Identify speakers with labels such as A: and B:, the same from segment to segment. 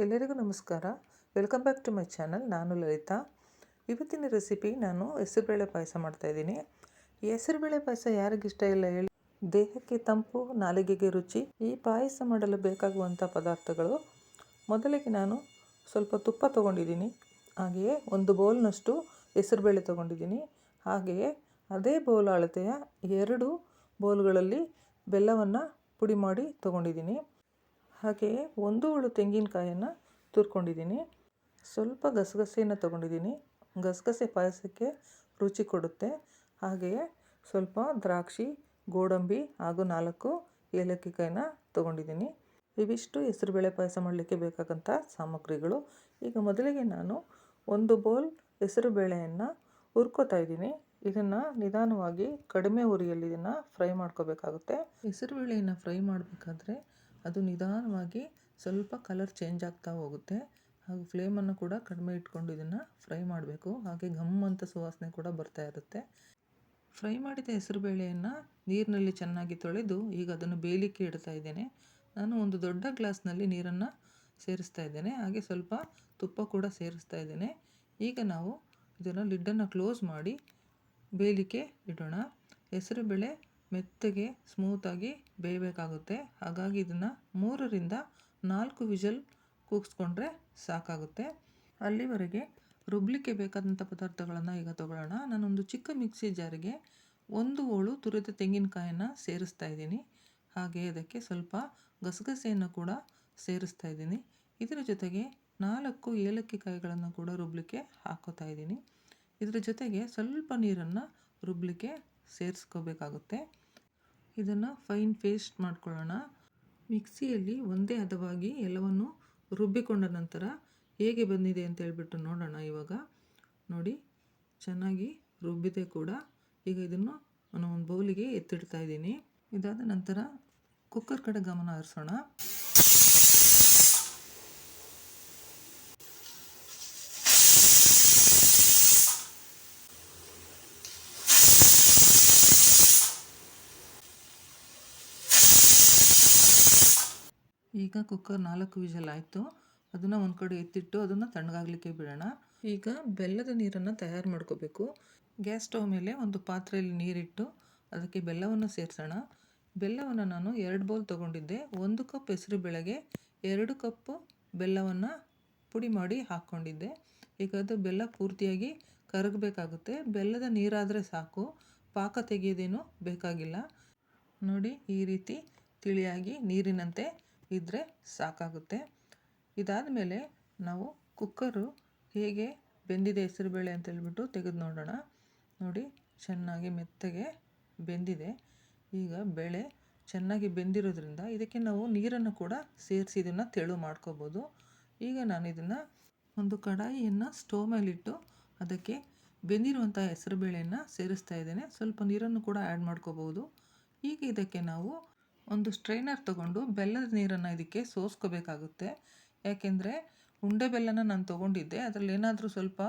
A: ಎಲ್ಲರಿಗೂ ನಮಸ್ಕಾರ. Welcome back to my channel. ನಾನು ಲಲಿತಾ. ಇವತ್ತಿನ ರೆಸಿಪಿ ನಾನು ಹೆಸರುಬೇಳೆ ಪಾಯಸ ಮಾಡ್ತಾಯಿದ್ದೀನಿ. ಈ ಹೆಸರುಬೇಳೆ ಪಾಯಸ ಯಾರಿಗಿಷ್ಟ ಇಲ್ಲ ಹೇಳಿ? ದೇಹಕ್ಕೆ ತಂಪು, ನಾಲಿಗೆಗೆ ರುಚಿ. ಈ ಪಾಯಸ ಮಾಡಲು ಬೇಕಾಗುವಂಥ ಪದಾರ್ಥಗಳು: ಮೊದಲಿಗೆ ನಾನು ಸ್ವಲ್ಪ ತುಪ್ಪ ತೊಗೊಂಡಿದ್ದೀನಿ. ಹಾಗೆಯೇ ಒಂದು ಬೌಲ್ನಷ್ಟು ಹೆಸರುಬೇಳೆ ತೊಗೊಂಡಿದ್ದೀನಿ. ಹಾಗೆಯೇ ಅದೇ ಬೌಲ್ ಅಳತೆಯ 2 ಬೌಲ್ಗಳಲ್ಲಿ ಬೆಲ್ಲವನ್ನು ಪುಡಿ ಮಾಡಿ ತೊಗೊಂಡಿದ್ದೀನಿ. ಹಾಗೆಯೇ 1 ಹೋಳು ತೆಂಗಿನಕಾಯನ್ನು ತುರ್ಕೊಂಡಿದ್ದೀನಿ. ಸ್ವಲ್ಪ ಗಸಗಸೆಯನ್ನು ತೊಗೊಂಡಿದ್ದೀನಿ. ಗಸಗಸೆ ಪಾಯಸಕ್ಕೆ ರುಚಿ ಕೊಡುತ್ತೆ. ಹಾಗೆಯೇ ಸ್ವಲ್ಪ ದ್ರಾಕ್ಷಿ, ಗೋಡಂಬಿ ಹಾಗೂ 4 ಏಲಕ್ಕಿ ಕಾಯಿನ ತೊಗೊಂಡಿದ್ದೀನಿ. ಇವಿಷ್ಟು ಹೆಸರುಬೇಳೆ ಪಾಯಸ ಮಾಡಲಿಕ್ಕೆ ಬೇಕಾದಂಥ ಸಾಮಗ್ರಿಗಳು. ಈಗ ಮೊದಲಿಗೆ ನಾನು 1 ಬೌಲ್ ಹೆಸರುಬೇಳೆಯನ್ನು ಹುರ್ಕೋತಾ ಇದ್ದೀನಿ. ಇದನ್ನು ನಿಧಾನವಾಗಿ ಕಡಿಮೆ ಉರಿಯಲ್ಲಿ ಇದನ್ನು ಫ್ರೈ ಮಾಡ್ಕೋಬೇಕಾಗುತ್ತೆ. ಹೆಸರುಬೇಳೆಯನ್ನು ಫ್ರೈ ಮಾಡಬೇಕಾದ್ರೆ ಅದು ನಿಧಾನವಾಗಿ ಸ್ವಲ್ಪ ಕಲರ್ ಚೇಂಜ್ ಆಗ್ತಾ ಹೋಗುತ್ತೆ. ಹಾಗೂ ಫ್ಲೇಮನ್ನು ಕೂಡ ಕಡಿಮೆ ಇಟ್ಕೊಂಡು ಇದನ್ನು ಫ್ರೈ ಮಾಡಬೇಕು. ಹಾಗೆ ಘಮ್ ಅಂತ ಸುವಾಸನೆ ಕೂಡ ಬರ್ತಾ ಇರುತ್ತೆ. ಫ್ರೈ ಮಾಡಿದ ಹೆಸರುಬೇಳೆಯನ್ನು ನೀರಿನಲ್ಲಿ ಚೆನ್ನಾಗಿ ತೊಳೆದು ಈಗ ಅದನ್ನು ಬೇಯಲಿಕ್ಕೆ ಇಡ್ತಾ ಇದ್ದೇನೆ. ನಾನು ಒಂದು ದೊಡ್ಡ ಗ್ಲಾಸ್ನಲ್ಲಿ ನೀರನ್ನು ಸೇರಿಸ್ತಾ ಇದ್ದೇನೆ. ಹಾಗೆ ಸ್ವಲ್ಪ ತುಪ್ಪ ಕೂಡ ಸೇರಿಸ್ತಾ ಇದ್ದೇನೆ. ಈಗ ನಾವು ಇದನ್ನು ಲಿಡ್ಡನ್ನು ಕ್ಲೋಸ್ ಮಾಡಿ ಬೇಯಲಿಕ್ಕೆ ಇಡೋಣ. ಹೆಸರುಬೇಳೆ ಮೆತ್ತಗೆ ಸ್ಮೂತಾಗಿ ಬೇಯಬೇಕಾಗುತ್ತೆ. ಹಾಗಾಗಿ ಇದನ್ನು 3 ರಿಂದ 4 ವಿಷಲ್ ಕೂಗಿಸ್ಕೊಂಡ್ರೆ ಸಾಕಾಗುತ್ತೆ. ಅಲ್ಲಿವರೆಗೆ ರುಬ್ಲಿಕ್ಕೆ ಬೇಕಾದಂಥ ಪದಾರ್ಥಗಳನ್ನು ಈಗ ತಗೊಳ್ಳೋಣ. ನಾನೊಂದು ಚಿಕ್ಕ ಮಿಕ್ಸಿ ಜಾರಿಗೆ 1 ಹೋಳು ತುರಿದ ತೆಂಗಿನಕಾಯನ್ನು ಸೇರಿಸ್ತಾ ಇದ್ದೀನಿ. ಹಾಗೆ ಅದಕ್ಕೆ ಸ್ವಲ್ಪ ಗಸಗಸೆಯನ್ನು ಕೂಡ ಸೇರಿಸ್ತಾ ಇದ್ದೀನಿ. ಇದರ ಜೊತೆಗೆ 4 ಏಲಕ್ಕಿ ಕಾಯಿಗಳನ್ನು ಕೂಡ ರುಬ್ಲಿಕ್ಕೆ ಹಾಕೋತಾ ಇದ್ದೀನಿ. ಇದರ ಜೊತೆಗೆ ಸ್ವಲ್ಪ ನೀರನ್ನು ರುಬ್ಲಿಕ್ಕೆ ಸೇರಿಸ್ಕೋಬೇಕಾಗುತ್ತೆ. ಇದನ್ನು ಫೈನ್ ಪೇಸ್ಟ್ ಮಾಡ್ಕೊಳ್ಳೋಣ. ಮಿಕ್ಸಿಯಲ್ಲಿ ಒಂದೇ ಹದವಾಗಿ ಎಲ್ಲವನ್ನು ರುಬ್ಬಿಕೊಂಡ ನಂತರ ಹೇಗೆ ಬಂದಿದೆ ಅಂತ ಹೇಳ್ಬಿಟ್ಟು ನೋಡೋಣ. ಇವಾಗ ನೋಡಿ, ಚೆನ್ನಾಗಿ ರುಬ್ಬಿದೆ ಕೂಡ. ಈಗ ಇದನ್ನು ನಾನು ಒಂದು ಬೌಲಿಗೆ ಎತ್ತಿಡ್ತಾ ಇದ್ದೀನಿ. ಇದಾದ ನಂತರ ಕುಕ್ಕರ್ ಕಡೆ ಗಮನ ಹರಿಸೋಣ. ಈಗ ಕುಕ್ಕರ್ 4 ವಿಷಲ್ ಆಯಿತು. ಅದನ್ನು ಒಂದು ಕಡೆ ಎತ್ತಿಟ್ಟು ಅದನ್ನು ತಣ್ಣಗಾಗಲಿಕ್ಕೆ ಬಿಡೋಣ. ಈಗ ಬೆಲ್ಲದ ನೀರನ್ನು ತಯಾರು ಮಾಡ್ಕೋಬೇಕು. ಗ್ಯಾಸ್ ಸ್ಟವ್ ಮೇಲೆ ಒಂದು ಪಾತ್ರೆಯಲ್ಲಿ ನೀರಿಟ್ಟು ಅದಕ್ಕೆ ಬೆಲ್ಲವನ್ನು ಸೇರಿಸೋಣ. ಬೆಲ್ಲವನ್ನು ನಾನು 2 ಬೌಲ್ ತೊಗೊಂಡಿದ್ದೆ. 1 ಕಪ್ ಹೆಸರುಬೇಳೆಗೆ 2 ಕಪ್ ಬೆಲ್ಲವನ್ನು ಪುಡಿ ಮಾಡಿ ಹಾಕ್ಕೊಂಡಿದ್ದೆ. ಈಗ ಅದು ಬೆಲ್ಲ ಪೂರ್ತಿಯಾಗಿ ಕರಗಬೇಕಾಗುತ್ತೆ. ಬೆಲ್ಲದ ನೀರಾದರೆ ಸಾಕು, ಪಾಕ ತೆಗೆಯೋದೇನು ಬೇಕಾಗಿಲ್ಲ. ನೋಡಿ, ಈ ರೀತಿ ತಿಳಿಯಾಗಿ ನೀರಿನಂತೆ ಇದ್ದರೆ ಸಾಕಾಗುತ್ತೆ. ಇದಾದ ಮೇಲೆ ನಾವು ಕುಕ್ಕರು ಹೇಗೆ ಬೆಂದಿದೆ ಹೆಸರುಬೇಳೆ ಅಂತ ಹೇಳ್ಬಿಟ್ಟು ತೆಗೆದು ನೋಡೋಣ. ನೋಡಿ, ಚೆನ್ನಾಗಿ ಮೆತ್ತಗೆ ಬೆಂದಿದೆ. ಈಗ ಬೇಳೆ ಚೆನ್ನಾಗಿ ಬೆಂದಿರೋದ್ರಿಂದ ಇದಕ್ಕೆ ನಾವು ನೀರನ್ನು ಕೂಡ ಸೇರಿಸಿ ಇದನ್ನು ತೆಳು ಮಾಡ್ಕೋಬೋದು. ಈಗ ನಾನು ಇದನ್ನು ಒಂದು ಕಡಾಯಿಯನ್ನು ಸ್ಟವ್ ಮೇಲಿಟ್ಟು ಅದಕ್ಕೆ ಬೆಂದಿರುವಂಥ ಹೆಸರುಬೇಳೆಯನ್ನು ಸೇರಿಸ್ತಾ ಇದ್ದೇನೆ. ಸ್ವಲ್ಪ ನೀರನ್ನು ಕೂಡ ಆ್ಯಡ್ ಮಾಡ್ಕೋಬೋದು. ಈಗ ಇದಕ್ಕೆ ನಾವು ಒಂದು ಸ್ಟ್ರೈನರ್ ತೊಗೊಂಡು ಬೆಲ್ಲದ ನೀರನ್ನು ಇದಕ್ಕೆ ಸೋಸ್ಕೋಬೇಕಾಗುತ್ತೆ. ಯಾಕೆಂದರೆ ಉಂಡೆ ಬೆಲ್ಲನ ನಾನು ತೊಗೊಂಡಿದ್ದೆ. ಅದರಲ್ಲಿ ಏನಾದರೂ ಸ್ವಲ್ಪ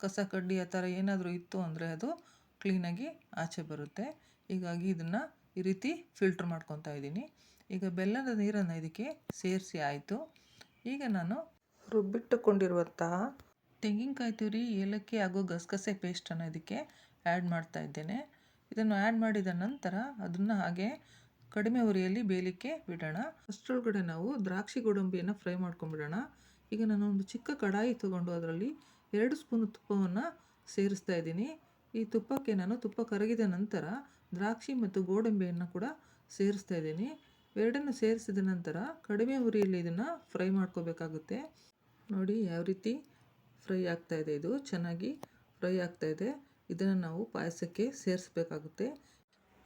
A: ಕಸ ಕಡ್ಡಿ ಆ ಥರ ಏನಾದರೂ ಇತ್ತು ಅಂದರೆ ಅದು ಕ್ಲೀನಾಗಿ ಆಚೆ ಬರುತ್ತೆ. ಹೀಗಾಗಿ ಇದನ್ನು ಈ ರೀತಿ ಫಿಲ್ಟ್ರ್ ಮಾಡ್ಕೊತಾ ಇದ್ದೀನಿ. ಈಗ ಬೆಲ್ಲದ ನೀರನ್ನು ಇದಕ್ಕೆ ಸೇರಿಸಿ ಆಯಿತು. ಈಗ ನಾನು ರುಬ್ಬಿಟ್ಟುಕೊಂಡಿರುವಂತಹ ತೆಂಗಿನಕಾಯಿ ತುರಿ, ಏಲಕ್ಕಿ ಹಾಗೂ ಗಸಗಸೆ ಪೇಸ್ಟನ್ನು ಇದಕ್ಕೆ ಆ್ಯಡ್ ಮಾಡ್ತಾ ಇದ್ದೇನೆ. ಇದನ್ನು ಆ್ಯಡ್ ಮಾಡಿದ ನಂತರ ಅದನ್ನು ಹಾಗೆ ಕಡಿಮೆ ಉರಿಯಲ್ಲಿ ಬೇಯಲಿಕ್ಕೆ ಬಿಡೋಣ. ಅಷ್ಟರೊಳಗಡೆ ನಾವು ದ್ರಾಕ್ಷಿ ಗೋಡಂಬಿಯನ್ನು ಫ್ರೈ ಮಾಡ್ಕೊಂಡ್ಬಿಡೋಣ. ಈಗ ನಾನು ಒಂದು ಚಿಕ್ಕ ಕಡಾಯಿ ತೊಗೊಂಡು ಅದರಲ್ಲಿ 2 ಸ್ಪೂನ್ ತುಪ್ಪವನ್ನು ಸೇರಿಸ್ತಾ ಇದ್ದೀನಿ. ಈ ತುಪ್ಪಕ್ಕೆ ನಾನು ತುಪ್ಪ ಕರಗಿದ ನಂತರ ದ್ರಾಕ್ಷಿ ಮತ್ತು ಗೋಡಂಬಿಯನ್ನು ಕೂಡ ಸೇರಿಸ್ತಾ ಇದ್ದೀನಿ. ಎರಡನ್ನು ಸೇರಿಸಿದ ನಂತರ ಕಡಿಮೆ ಉರಿಯಲ್ಲಿ ಇದನ್ನು ಫ್ರೈ ಮಾಡ್ಕೋಬೇಕಾಗುತ್ತೆ. ನೋಡಿ ಯಾವ ರೀತಿ ಫ್ರೈ ಆಗ್ತಾಯಿದೆ. ಇದು ಚೆನ್ನಾಗಿ ಫ್ರೈ ಆಗ್ತಾಯಿದೆ. ಇದನ್ನು ನಾವು ಪಾಯಸಕ್ಕೆ ಸೇರಿಸ್ಬೇಕಾಗುತ್ತೆ.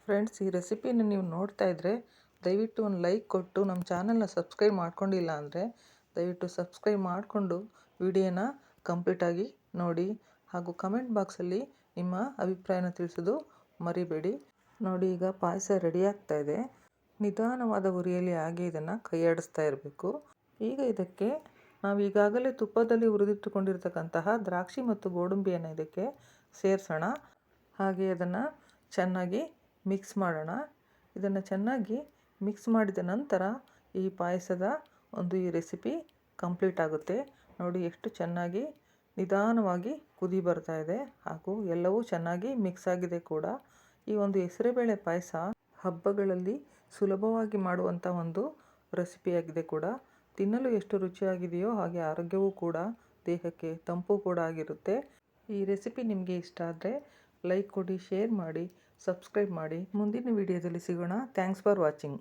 A: ಫ್ರೆಂಡ್ಸ್, ಈ ರೆಸಿಪಿನ ನೀವು ನೋಡ್ತಾ ಇದ್ದರೆ ದಯವಿಟ್ಟು ಒಂದು ಲೈಕ್ ಕೊಟ್ಟು ನಮ್ಮ ಚಾನಲ್ನ ಸಬ್ಸ್ಕ್ರೈಬ್ ಮಾಡ್ಕೊಂಡಿಲ್ಲ ಅಂದರೆ ದಯವಿಟ್ಟು ಸಬ್ಸ್ಕ್ರೈಬ್ ಮಾಡಿಕೊಂಡು ವಿಡಿಯೋನ ಕಂಪ್ಲೀಟಾಗಿ ನೋಡಿ. ಹಾಗೂ ಕಮೆಂಟ್ ಬಾಕ್ಸಲ್ಲಿ ನಿಮ್ಮ ಅಭಿಪ್ರಾಯನ ತಿಳಿಸೋದು ಮರಿಬೇಡಿ. ನೋಡಿ, ಈಗ ಪಾಯಸ ರೆಡಿ ಆಗ್ತಾ ಇದೆ. ನಿಧಾನವಾದ ಉರಿಯಲ್ಲಿ ಹಾಗೆ ಇದನ್ನು ಕೈಯಾಡಿಸ್ತಾ ಇರಬೇಕು. ಈಗ ಇದಕ್ಕೆ ನಾವು ಈಗಾಗಲೇ ತುಪ್ಪದಲ್ಲಿ ಹುರಿದಿಟ್ಟುಕೊಂಡಿರ್ತಕ್ಕಂತಹ ದ್ರಾಕ್ಷಿ ಮತ್ತು ಗೋಡಂಬಿಯನ್ನು ಇದಕ್ಕೆ ಸೇರಿಸೋಣ. ಹಾಗೆ ಅದನ್ನು ಚೆನ್ನಾಗಿ ಮಿಕ್ಸ್ ಮಾಡೋಣ. ಇದನ್ನು ಚೆನ್ನಾಗಿ ಮಿಕ್ಸ್ ಮಾಡಿದ ನಂತರ ಈ ಪಾಯಸದ ಈ ರೆಸಿಪಿ ಕಂಪ್ಲೀಟ್ ಆಗುತ್ತೆ. ನೋಡಿ ಎಷ್ಟು ಚೆನ್ನಾಗಿ ನಿಧಾನವಾಗಿ ಕುದಿ ಬರ್ತಾ ಇದೆ ಹಾಗೂ ಎಲ್ಲವೂ ಚೆನ್ನಾಗಿ ಮಿಕ್ಸ್ ಆಗಿದೆ ಕೂಡ. ಈ ಒಂದು ಹೆಸರುಬೇಳೆ ಪಾಯಸ ಹಬ್ಬಗಳಲ್ಲಿ ಸುಲಭವಾಗಿ ಮಾಡುವಂಥ ಒಂದು ರೆಸಿಪಿಯಾಗಿದೆ ಕೂಡ. ತಿನ್ನಲು ಎಷ್ಟು ರುಚಿಯಾಗಿದೆಯೋ ಹಾಗೆ ಆರೋಗ್ಯವೂ ಕೂಡ, ದೇಹಕ್ಕೆ ತಂಪು ಕೂಡ ಆಗಿರುತ್ತೆ. ಈ ರೆಸಿಪಿ ನಿಮಗೆ ಇಷ್ಟ ಆದರೆ ಲೈಕ್ ಕೊಡಿ, ಶೇರ್ ಮಾಡಿ, ಸಬ್ಸ್ಕ್ರೈಬ್ ಮಾಡಿ. ಮುಂದಿನ ವಿಡಿಯೋದಲ್ಲಿ ಸಿಗೋಣ. Thanks for watching.